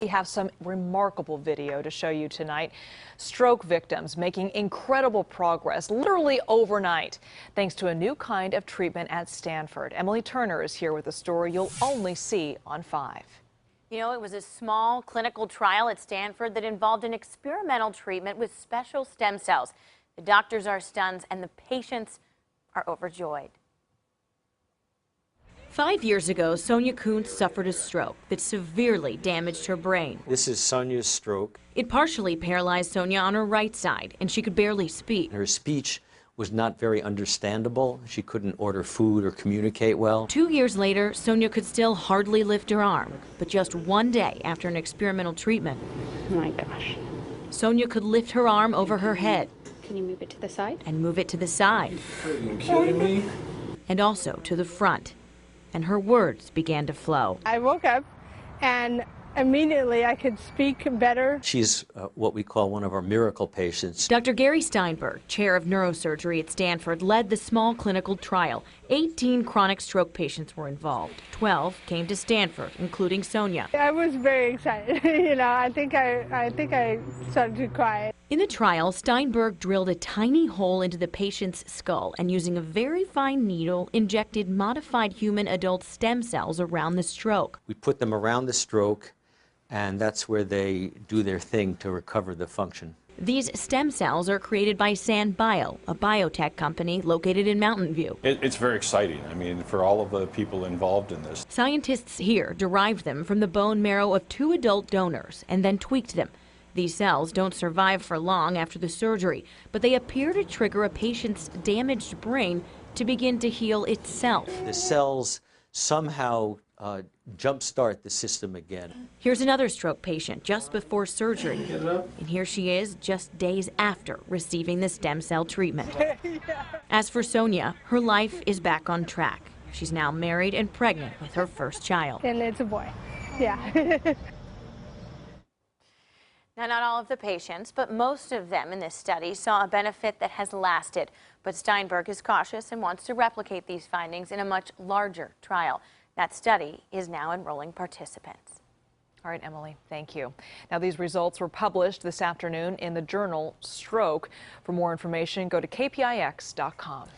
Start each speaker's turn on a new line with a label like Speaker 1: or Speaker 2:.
Speaker 1: We have some remarkable video to show you tonight. Stroke victims making incredible progress literally overnight thanks to a new kind of treatment at Stanford. Emily Turner is here with a story you'll only see on 5.
Speaker 2: You know, it was a small clinical trial at Stanford that involved an experimental treatment with special stem cells. The doctors are stunned and the patients are overjoyed.
Speaker 3: 5 years ago, Sonia Kuntz suffered a stroke that severely damaged her brain.
Speaker 4: This is Sonia's stroke.
Speaker 3: It partially paralyzed Sonia on her right side, and she could barely speak.
Speaker 4: Her speech was not very understandable. She couldn't order food or communicate well.
Speaker 3: 2 years later, Sonia could still hardly lift her arm, but just one day after an experimental treatment,
Speaker 5: Oh my gosh.
Speaker 3: Sonia could lift her arm over her head.
Speaker 5: Can you move it to the side?
Speaker 3: And move it to the side.
Speaker 4: Are you kidding me?
Speaker 3: And also to the front. And her words began to flow.
Speaker 6: I woke up and immediately I could speak better.
Speaker 4: She's what we call one of our miracle patients.
Speaker 3: Dr. Gary Steinberg, chair of neurosurgery at Stanford, led the small clinical trial. 18 chronic stroke patients were involved. 12 came to Stanford, including Sonia.
Speaker 6: I was very excited. I think I started to cry.
Speaker 3: In the trial, Steinberg drilled a tiny hole into the patient's skull and using a very fine needle injected modified human adult stem cells around the stroke.
Speaker 4: We put them around the stroke, and that's where they do their thing to recover the function.
Speaker 3: These stem cells are created by SanBio, a biotech company located in Mountain View.
Speaker 7: It's very exciting, I mean, for all of the people involved in this.
Speaker 3: Scientists here derived them from the bone marrow of 2 adult donors and then tweaked them. These cells don't survive for long after the surgery, but they appear to trigger a patient's damaged brain to begin to heal itself.
Speaker 4: The cells somehow jumpstart the system again.
Speaker 3: Here's another stroke patient just before surgery. And here she is just days after receiving the stem cell treatment. As for Sonia, her life is back on track. She's now married and pregnant with her first child.
Speaker 6: And it's a boy. Yeah.
Speaker 2: Now, not all of the patients, but most of them in this study saw a benefit that has lasted. But Steinberg is cautious and wants to replicate these findings in a much larger trial. That study is now enrolling participants.
Speaker 1: All right, Emily, thank you. Now, these results were published this afternoon in the journal Stroke. For more information, go to kpix.com.